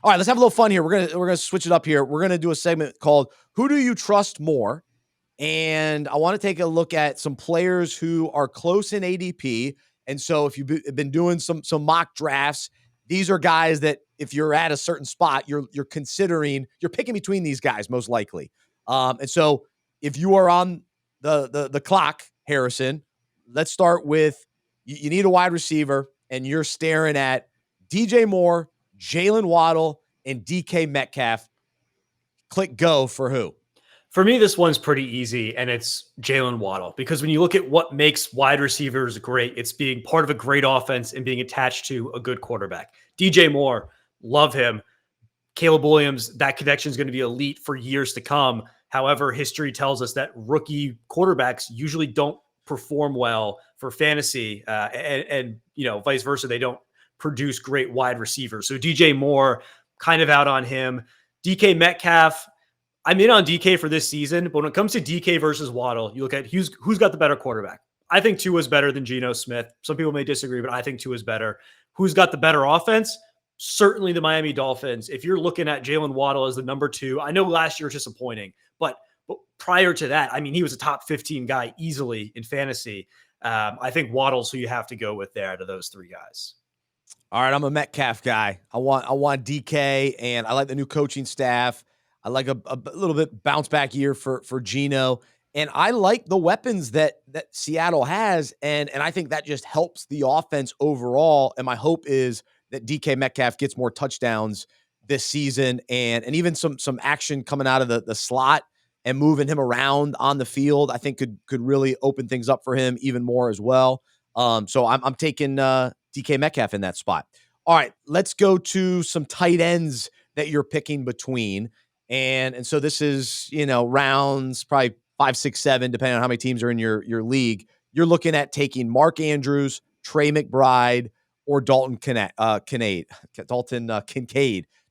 All right, let's have a little fun here. We're gonna switch it up here. We're gonna do a segment called "Who Do You Trust More?" And I want to take a look at some players who are close in ADP. And so if you've been doing some mock drafts, these are guys that if you're at a certain spot, you're picking between these guys most likely. And so if you are on the clock, Harrison, let's start with you need a wide receiver, and you're staring at DJ Moore, Jalen Waddle, and DK Metcalf. Click go for who? For me, this one's pretty easy, and it's Jalen Waddle, because when you look at what makes wide receivers great, it's being part of a great offense and being attached to a good quarterback. DJ Moore, love him. Caleb Williams, that connection is going to be elite for years to come. However, history tells us that rookie quarterbacks usually don't perform well for fantasy, and vice versa. They don't produce great wide receivers. So DJ Moore, kind of out on him. DK Metcalf, I'm in on DK for this season, but when it comes to DK versus Waddle, you look at who's got the better quarterback. I think Tua is better than Geno Smith. Some people may disagree, but I think Tua is better. Who's got the better offense? Certainly the Miami Dolphins. If you're looking at Jalen Waddle as the number 2, I know last year was disappointing, but prior to that, I mean, he was a top 15 guy easily in fantasy. I think Waddle's who you have to go with there out of those 3 guys. All right, I'm a Metcalf guy. I want DK, and I like the new coaching staff. I like a little bit bounce back year for Geno, and I like the weapons that Seattle has, and I think that just helps the offense overall. And my hope is that DK Metcalf gets more touchdowns this season, and even some action coming out of the slot and moving him around on the field, I think could really open things up for him even more as well. So I'm taking DK Metcalf in that spot. All right, let's go to some tight ends that you're picking between. And so this is, rounds probably 5, 6, 7, depending on how many teams are in your league. You're looking at taking Mark Andrews, Trey McBride, or Dalton Kincaid.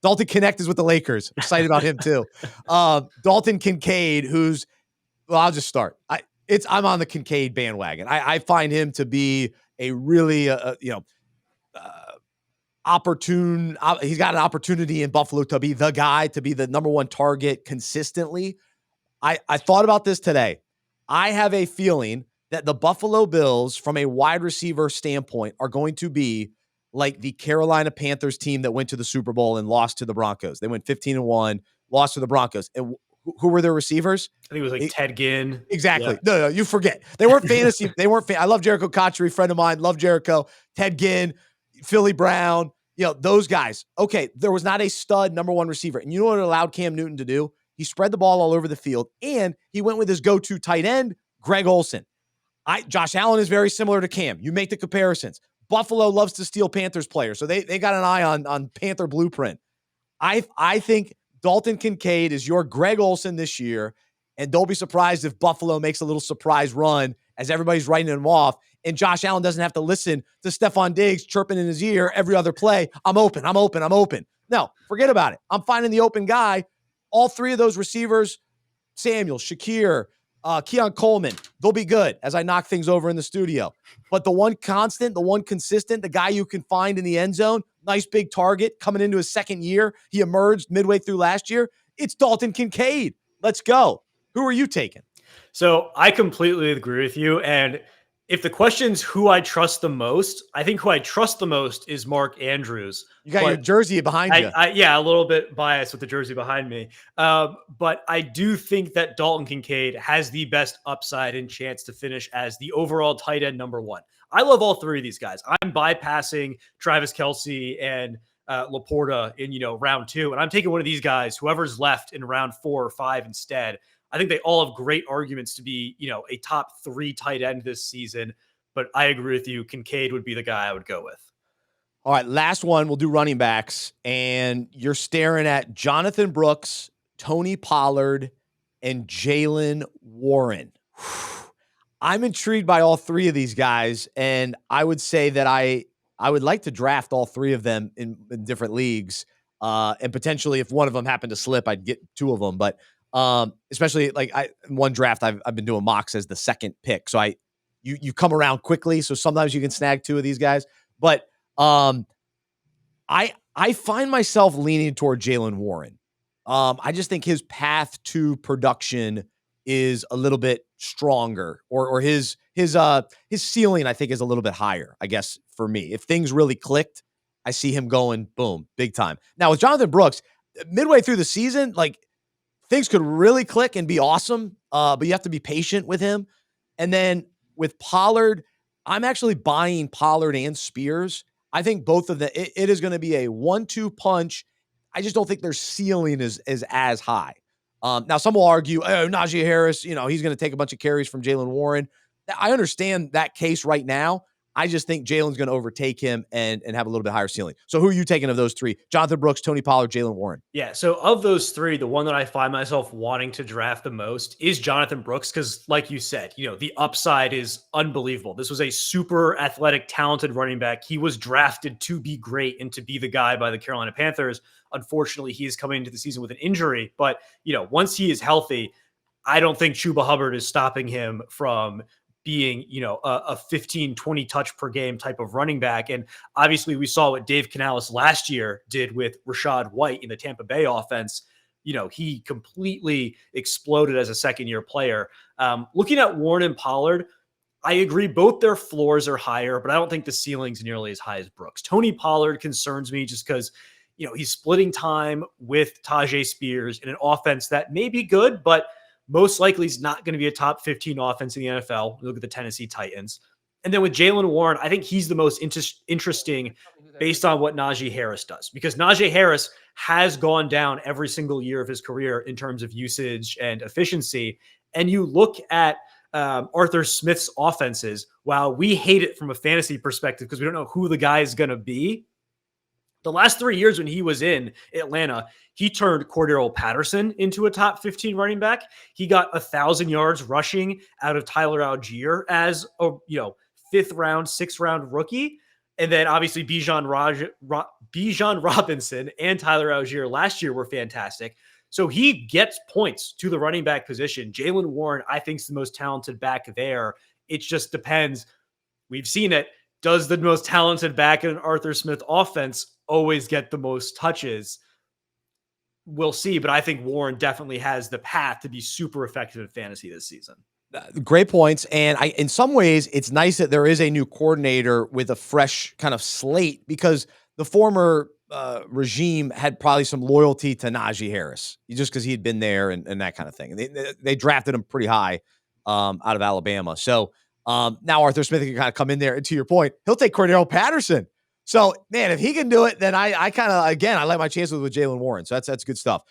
Dalton Connect is with the Lakers. I'm excited about him too. Dalton Kincaid, I'll just start. I'm on the Kincaid bandwagon. I find him to be a really, opportune. He's got an opportunity in Buffalo to be the guy, to be the number 1 target consistently. I thought about this today. I have a feeling that the Buffalo Bills, from a wide receiver standpoint, are going to be like the Carolina Panthers team that went to the Super Bowl and lost to the Broncos. They went 15-1, lost to the Broncos. And who were their receivers? I think it was like Ted Ginn. Exactly. Yeah. No, you forget. They weren't fantasy. I love Jericho Cotchery, friend of mine. Love Jericho. Ted Ginn, Philly Brown, those guys. Okay, there was not a stud number 1 receiver. And you know what it allowed Cam Newton to do? He spread the ball all over the field, and he went with his go-to tight end, Greg Olsen. Josh Allen is very similar to Cam. You make the comparisons. Buffalo loves to steal Panthers players, so they got an eye on Panther blueprint. I think Dalton Kincaid is your Greg Olsen this year, and don't be surprised if Buffalo makes a little surprise run as everybody's writing him off, and Josh Allen doesn't have to listen to Stephon Diggs chirping in his ear every other play. I'm open. No, forget about it. I'm finding the open guy. All 3 of those receivers, Samuel, Shakir, Keon Coleman, they'll be good as I knock things over in the studio. But the one constant, the one consistent, the guy you can find in the end zone, nice big target coming into his second year. He emerged midway through last year. It's Dalton Kincaid. Let's go. Who are you taking? So I completely agree with you. And if the question's who I trust the most, I think who I trust the most is Mark Andrews. You got your jersey behind you. Yeah, a little bit biased with the jersey behind me. But I do think that Dalton Kincaid has the best upside and chance to finish as the overall tight end number 1. I love all 3 of these guys. I'm bypassing Travis Kelce and Laporta in round 2, and I'm taking one of these guys, whoever's left in round 4 or 5 instead. I think they all have great arguments to be, a top 3 tight end this season. But I agree with you. Kincaid would be the guy I would go with. All right, last one. We'll do running backs. And you're staring at Jonathan Brooks, Tony Pollard, and Jaylen Warren. I'm intrigued by all 3 of these guys. And I would say that I would like to draft all 3 of them in different leagues. And potentially, if one of them happened to slip, I'd get 2 of them. But especially in one draft, I've been doing mocks as the second pick. So you come around quickly. So sometimes you can snag 2 of these guys, but I I find myself leaning toward Jalen Warren. I just think his path to production is a little bit stronger, or his ceiling, I think, is a little bit higher, I guess, for me. If things really clicked, I see him going boom, big time. Now with Jonathan Brooks, midway through the season, like things could really click and be awesome. But you have to be patient with him. And then with Pollard, I'm actually buying Pollard and Spears. I think both of them, it is going to be a 1-2 punch. I just don't think their ceiling is as high. Now, some will argue, oh, Najee Harris, he's going to take a bunch of carries from Jalen Warren. I understand that case right now. I just think Jalen's going to overtake him and have a little bit higher ceiling. So who are you taking of those three? Jonathan Brooks, Tony Pollard, Jalen Warren. Yeah. So of those three, the one that I find myself wanting to draft the most is Jonathan Brooks. Cause like you said, the upside is unbelievable. This was a super athletic, talented running back. He was drafted to be great and to be the guy by the Carolina Panthers. Unfortunately, he is coming into the season with an injury, but once he is healthy, I don't think Chuba Hubbard is stopping him from being, a 15, 20 touch per game type of running back. And obviously we saw what Dave Canales last year did with Rashad White in the Tampa Bay offense. He completely exploded as a second-year player. Looking at Warren and Pollard, I agree both their floors are higher, but I don't think the ceiling's nearly as high as Brooks. Tony Pollard concerns me just because, he's splitting time with Tajay Spears in an offense that may be good, but most likely is not going to be a top 15 offense in the NFL. Look at the Tennessee Titans. And then with Jalen Warren, I think he's the most interesting based on what Najee Harris does, because Najee Harris has gone down every single year of his career in terms of usage and efficiency. And you look at Arthur Smith's offenses, while we hate it from a fantasy perspective because we don't know who the guy is going to be, the last 3 years when he was in Atlanta, he turned Cordero Patterson into a top 15 running back. He got 1,000 yards rushing out of Tyler Algier as a fifth round, sixth round rookie. And then obviously Bijan Robinson and Tyler Algier last year were fantastic. So he gets points to the running back position. Jalen Warren, I think, is the most talented back there. It just depends. We've seen it. Does the most talented back in an Arthur Smith offense always get the most touches? We'll see, but I think Warren definitely has the path to be super effective in fantasy this season. Great points. And in some ways, it's nice that there is a new coordinator with a fresh kind of slate, because the former regime had probably some loyalty to Najee Harris just because he had been there and that kind of thing. And they drafted him pretty high out of Alabama. So now Arthur Smith can kind of come in there. And to your point, he'll take Cordero Patterson. So, man, if he can do it, then I kind of, again, I like my chances with Jalen Warren. So that's good stuff.